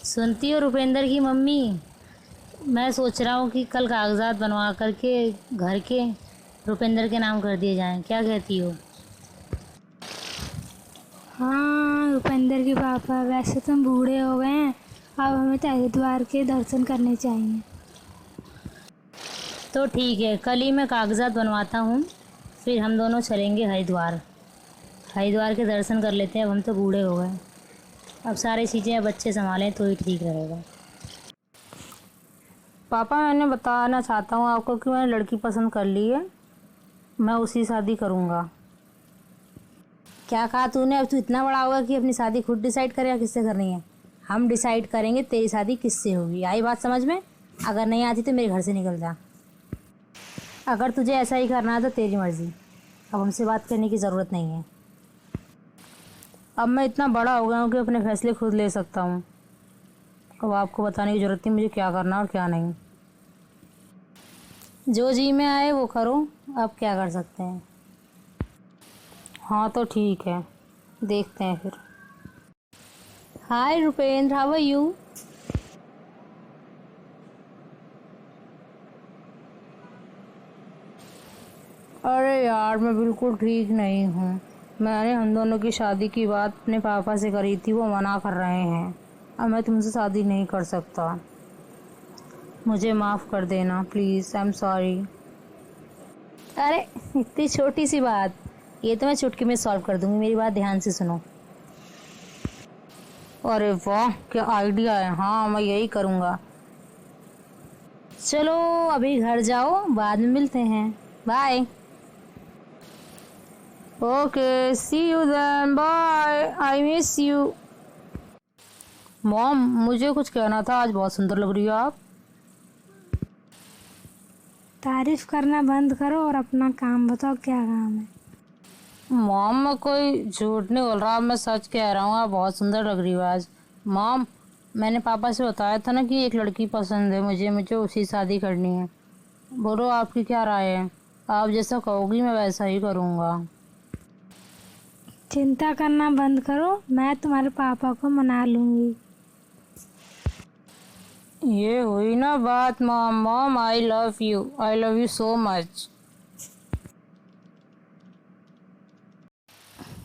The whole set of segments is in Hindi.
सुनती हो रुपेंद्र की मम्मी? मैं सोच रहा हूँ कि कल कागजात बनवा करके घर के रुपेंद्र के नाम कर दिए जाएं। क्या कहती हो? हाँ, रुपेंद्र के पापा वैसे तुम बूढ़े हो गए हैं। अब हमें तो हरिद्वार के दर्शन करने चाहिए। तो ठीक है, कल ही मैं कागजात बनवाता हूँ, फिर हम दोनों चलेंगे हरिद्वार। हरिद्वार के दर्शन कर लेते हैं। अब हम तो बूढ़े हो गए, अब सारी चीज़ें बच्चे संभालें तो ही ठीक रहेगा। पापा, मैंने बताना चाहता हूँ आपको कि मैंने लड़की पसंद कर ली है। मैं उसी शादी करूँगा। क्या कहा तूने? अब तू इतना बड़ा होगा कि अपनी शादी खुद डिसाइड करेगा किससे करनी है? हम डिसाइड करेंगे तेरी शादी किससे होगी। आई बात समझ में? अगर नहीं आती तो मेरे घर से निकल जा। अगर तुझे ऐसा ही करना है तो तेरी मर्ज़ी। अब हमसे बात करने की ज़रूरत नहीं है। अब मैं इतना बड़ा हो गया हूँ कि अपने फैसले खुद ले सकता हूँ। अब आपको बताने की ज़रूरत नहीं मुझे क्या करना और क्या नहीं। जो जी में आए वो करो, अब क्या कर सकते हैं। हाँ तो ठीक है, देखते हैं फिर। हाय रुपेंद्र, हाउ आर यू? अरे यार, मैं बिल्कुल ठीक नहीं हूँ। मैंने हम दोनों की शादी की बात अपने पापा से करी थी, वो मना कर रहे हैं। अब मैं तुमसे शादी नहीं कर सकता। मुझे माफ़ कर देना प्लीज़, आई एम सॉरी। अरे इतनी छोटी सी बात, ये तो मैं चुटकी में सॉल्व कर दूंगी। मेरी बात ध्यान से सुनो। अरे वाह, क्या आइडिया है। हाँ, मैं यही करूँगा। चलो अभी घर जाओ, बाद में मिलते हैं। Bye. Okay, see you then, bye, I miss you. Mom, मुझे कुछ कहना था। आज बहुत सुंदर लग रही हो आप। तारीफ करना बंद करो और अपना काम बताओ, क्या काम है? मॉम, मैं कोई झूठ नहीं बोल रहा, मैं सच कह रहा हूँ। आप बहुत सुंदर लग रही हो आज। मॉम, मैंने पापा से बताया था ना कि एक लड़की पसंद है मुझे, मुझे उसी शादी करनी है। बोलो आपकी क्या राय है? आप जैसा कहोगी मैं वैसा ही करूँगा। चिंता करना बंद करो, मैं तुम्हारे पापा को मना लूँगी। ये हुई ना बात mom. Mom, I love you, I love you so much.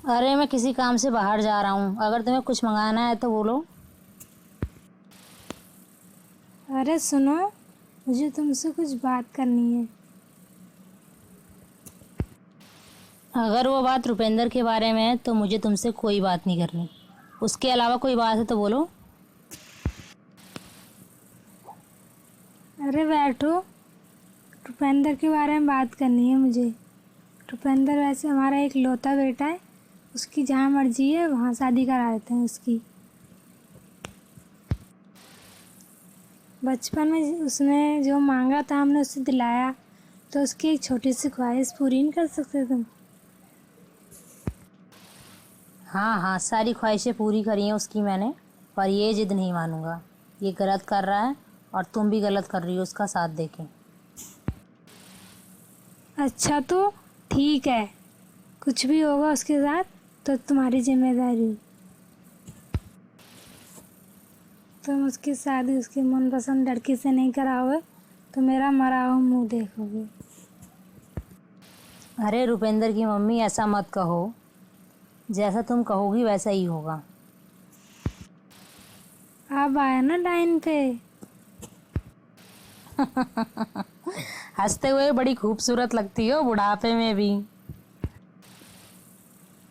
अरे मैं किसी काम से बाहर जा रहा हूँ, अगर तुम्हें कुछ मंगाना है तो बोलो। अरे सुनो, मुझे तुमसे कुछ बात करनी है। अगर वो बात रुपेंद्र के बारे में है तो मुझे तुमसे कोई बात नहीं करनी। उसके अलावा कोई बात है तो बोलो। अरे बैठो, रुपेंद्र के बारे में बात करनी है मुझे। रुपेंद्र वैसे हमारा एक लौता बेटा है, उसकी जहाँ मर्जी है वहाँ शादी करा देते हैं उसकी। बचपन में उसने जो मांगा था हमने उसे दिलाया, तो उसकी एक छोटी सी ख्वाहिश पूरी नहीं कर सकते तुम? हाँ हाँ, सारी ख्वाहिशें पूरी करी हैं उसकी मैंने, पर ये जिद नहीं मानूंगा। ये गलत कर रहा है और तुम भी गलत कर रही हो उसका साथ देके। अच्छा तो ठीक है, कुछ भी होगा उसके साथ तो तुम्हारी जिम्मेदारी। तुम उसकी शादी उसकी मनपसंद लड़की से नहीं कराओगे तो मेरा मरा हुआ मुँह देखोगे। अरे रुपेंद्र की मम्मी, ऐसा मत कहो। जैसा तुम कहोगी वैसा ही होगा। अब आया ना लाइन पे। हंसते हुए बड़ी खूबसूरत लगती हो, बुढ़ापे में भी।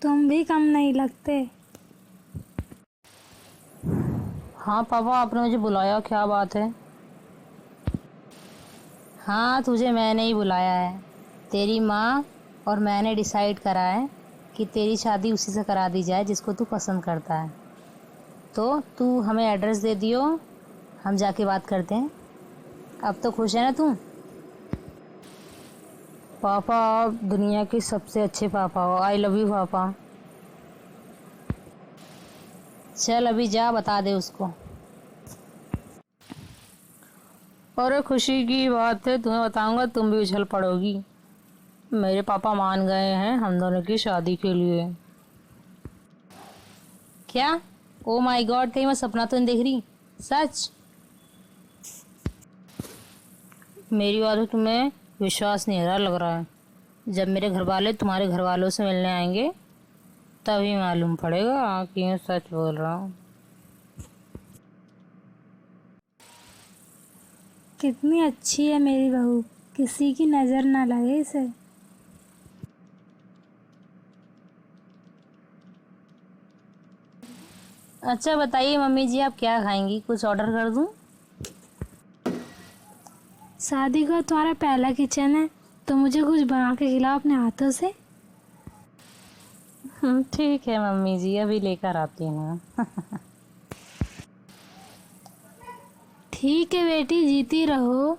तुम भी कम नहीं लगते। हाँ पापा, आपने मुझे बुलाया, क्या बात है? हाँ, तुझे मैंने ही बुलाया है। तेरी माँ और मैंने डिसाइड करा है कि तेरी शादी उसी से करा दी जाए जिसको तू पसंद करता है। तो तू हमें एड्रेस दे दियो, हम जाके बात करते हैं। अब तो खुश है ना तू? पापा, आप दुनिया के सबसे अच्छे पापा हो। आई लव यू पापा। चल अभी जा, बता दे उसको। अरे खुशी की बात है, तुम्हें बताऊंगा तुम भी उछल पड़ोगी। मेरे पापा मान गए हैं हम दोनों की शादी के लिए। क्या? ओ माय गॉड, कहीं मैं सपना तो नहीं देख रही? सच? मेरी बात तो तुम्हें विश्वास नहीं हो रहा लग रहा है। जब मेरे घर वाले तुम्हारे घर वालों से मिलने आएंगे तभी मालूम पड़ेगा कि मैं सच बोल रहा हूँ। कितनी अच्छी है मेरी बहू, किसी की नज़र ना लगे इसे। अच्छा बताइए मम्मी जी, आप क्या खाएंगी? कुछ ऑर्डर कर दूँ? शादी का तुम्हारा पहला किचन है तो मुझे कुछ बना के खिलाओ अपने हाथों से। ठीक है मम्मी जी, अभी लेकर आती हूँ। ठीक है बेटी, जीती रहो।